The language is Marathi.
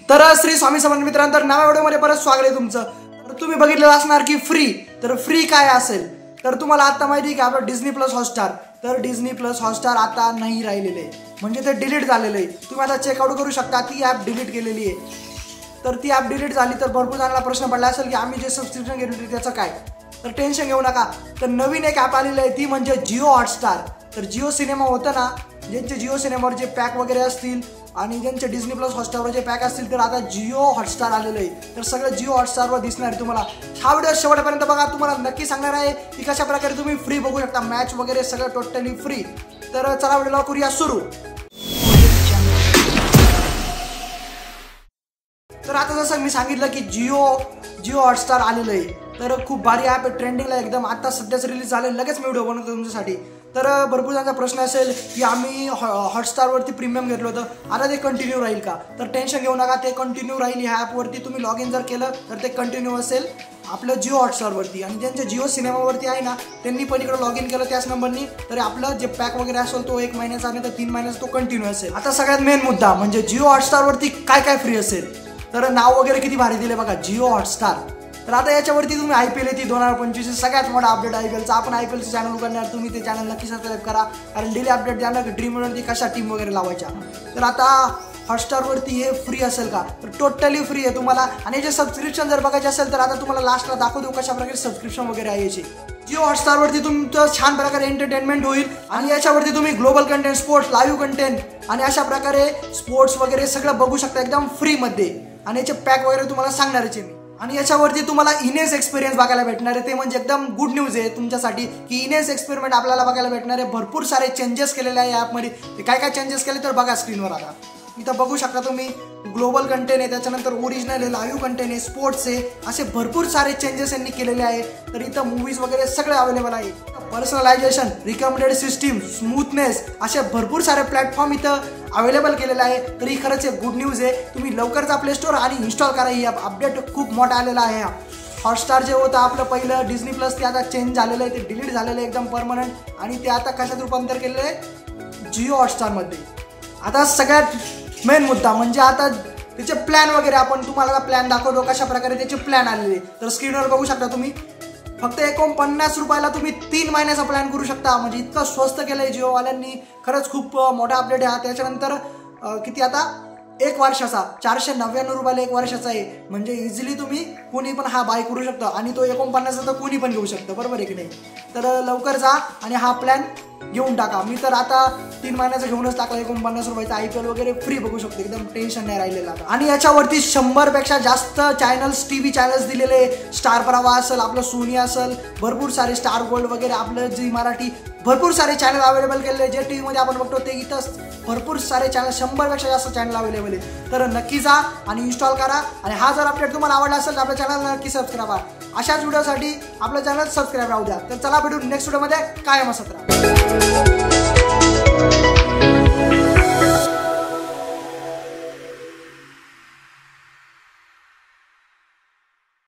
तर श्री स्वामी समर्थ मित्रांनो, तर नव्या व्हिडिओमध्ये परत स्वागत आहे तुमचं। तर तुम्ही बघितलं असणार की फ्री काय असेल, तर तुम्हाला आता माहिती आहे की आपलं डिझनी प्लस हॉटस्टार, तर डिझनी प्लस हॉटस्टार आता नाही राहिलेले आहे, म्हणजे ते डिलीट झालेलं आहे। तुम्ही आता चेकआउट करू शकता ती ॲप डिलीट केलेली आहे। तर ती ॲप डिलीट झाली तर भरपूर जणांना प्रश्न पडला असेल की आम्ही जे सबस्क्रिप्शन घेतलं होतं त्याचं काय। तर टेन्शन घेऊ नका, तर नवीन एक ॲप आलेलं आहे, ती म्हणजे जिओ हॉटस्टार। तर जिओ सिनेमा होतं ना, ज्यांचे जिओ सिनेमावर जे पॅक वगैरे असतील आणि ज्यांचे डिझनी प्लस हॉटस्टारवर जे पॅक असतील, तर आता जिओ हॉटस्टार आलेलं आहे। तर सगळं जिओ हॉटस्टारवर दिसणार आहे तुम्हाला। हा व्हिडिओ शेवटपर्यंत बघा, तुम्हाला नक्की सांगणार आहे की कशा प्रकारे तुम्ही फ्री बघू शकता, मॅच वगैरे सगळं टोटली फ्री। तर चला व्हिडिओला करूया सुरू। तर आता जसं मी सांगितलं की जिओ हॉटस्टार आलेलं आहे, तर खूप भारी ॲप आहे, ट्रेंडिंगला एकदम। आता सध्याच रिलीज झालं, लगेच मी व्हिडिओ बनवतो तुमच्यासाठी। तर भरपूर जणांचा प्रश्न असेल की आम्ही हॉटस्टारवरती प्रीमियम घेतलं होतं, आता ते कंटिन्यू राहील का। तर टेन्शन घेऊ नका, ते कंटिन्यू राहील। ह्या ॲपवरती तुम्ही लॉग इन जर केलं तर ते कंटिन्यू असेल आपलं जिओ हॉटस्टारवरती। आणि ज्यांच्या जिओ सिनेमावरती आहे ना, त्यांनी पण इकडे लॉग इन केलं त्याच नंबरनी, तर आपलं जे पॅक वगैरे असेल तो 1 महिन्याचा आणि तर 3 महिन्याचा तो कंटिन्यू असेल। आता सगळ्यात मेन मुद्दा म्हणजे जिओ हॉटस्टारवरती काय काय फ्री असेल। तर नाव वगैरे किती भारी दिले बघा, जिओ हॉटस्टार। तर आता याच्यावरती तुम्ही IPL येते 2025 सगळ्यात मोठा अपडेट IPLचा। आपण IPLचं चॅनल उघडणार, तुम्ही ते चॅनल नक्की सबस्क्राईब करा, कारण डेली अपडेट द्या ना ड्रीमवरती कशा टीम वगैरे लावायच्या। तर आता हॉटस्टारवरती हे फ्री असेल का, तर टोटली फ्री आहे तुम्हाला। आणि याचे सबस्क्रिप्शन जर बघायचे असेल तर आता तुम्हाला लास्टला दाखवू देऊ कशा प्रकारे सबस्क्रिप्शन वगैरे आहे याचे। जिओ हॉटस्टारवरती तुमचं छान प्रकारे एंटरटेनमेंट होईल आणि याच्यावरती तुम्ही global content, sports, live content आणि अशा प्रकारे स्पोर्ट्स वगैरे सगळं बघू शकता एकदम फ्रीमध्ये। आणि याचे पॅक वगैरे तुम्हाला सांगणारच आहे मी। आणि याच्यावरती तुम्हाला इनेस एक्सपिरियन्स बघायला भेटणार आहे, ते म्हणजे एकदम गुड न्यूज आहे तुमच्यासाठी की इनेस एक्सपेरिमेंट आपल्याला बघायला भेटणार आहे। भरपूर सारे चेंजेस केलेले आहे ॲपमध्ये। ते काय काय चेंजेस केले तर बघा स्क्रीनवर। आता इथं बघू शकता तुम्ही, ग्लोबल कंटेंट आहे, त्याच्यानंतर ओरिजिनल आहे, लाईव्ह कंटेंट आहे, स्पोर्ट्स आहे, असे भरपूर सारे चेंजेस यांनी केलेले आहे। तर इथं मूवीज वगैरे सगळे अवेलेबल आहे। पर्सनलायझेशन, रिकमेंडेड सिस्टीम, स्मूथनेस, असे भरपूर सारे प्लॅटफॉर्म इथं अवेलेबल केलेलं आहे। तर ही खरंच एक गुड न्यूज आहे। तुम्ही लवकर जा प्ले स्टोर आणि इन्स्टॉल करा ही ॲप। अपडेट खूप मोठा आलेला आहे। हॉटस्टार जे होतं आपलं पहिलं डिझनी प्लस, ते आता चेंज झालेलं आहे, ते डिलीट झालेलं आहे एकदम परमनंट। आणि ते आता कशात रूपांतर केलेलं आहे, जिओ हॉटस्टारमध्ये। आता सगळ्यात मेन मुद्दा म्हणजे आता त्याचे प्लॅन वगैरे, आपण तुम्हाला प्लॅन दाखवतो कशा प्रकारे त्याचे प्लॅन आलेले। तर स्क्रीनवर बघू शकता तुम्ही, फक्त 49 रुपयाला तुम्ही 3 महिन्याचा प्लॅन करू शकता। म्हणजे इतकं स्वस्त केलं आहे जिओवाल्यांनी, खरंच खूप मोठा अपडेट आहे। त्याच्यानंतर किती आता 1 वर्षाचा 499 रुपयाला 1 वर्षाचा आहे। म्हणजे इझिली तुम्ही कोणी पण हा बाय करू शकता आणि तो 49 तर कोणी पण घेऊ शकतं, बरोबर आहे की नाही। तर लवकर जा आणि हा प्लॅन घेऊन टाका। मी तर आता 3 महिन्याचा घेऊनच टाकला, 49 रुपयाचा IPL वगैरे फ्री बघू शकतो, एकदम टेन्शन नाही राहिलेलं आता। आणि याच्यावरती 100 पेक्षा जास्त चॅनल्स, TV चॅनल्स दिलेले, स्टार प्रवाह असेल, आपलं सोनी असेल, भरपूर सारे स्टार गोल्ड वगैरे, आपलं झी मराठी, भरपूर सारे चॅनल अवेलेबल केलेले। जे टीव्हीमध्ये आपण बघतो ते इथं भरपूर सारे चॅनल, 100 पेक्षा जास्त चॅनल अवेलेबल आहे। तर नक्की जा आणि इन्स्टॉल करा। आणि हा जर अपडेट तुम्हाला आवडला असेल तर आपल्या चॅनलला नक्की सबस्क्राईब करा। अशाच व्हिडिओसाठी आपलं चॅनल सबस्क्राईब राहू द्या। तर चला भेटू नेक्स्ट व्हिडिओमध्ये, कायम असत राहा।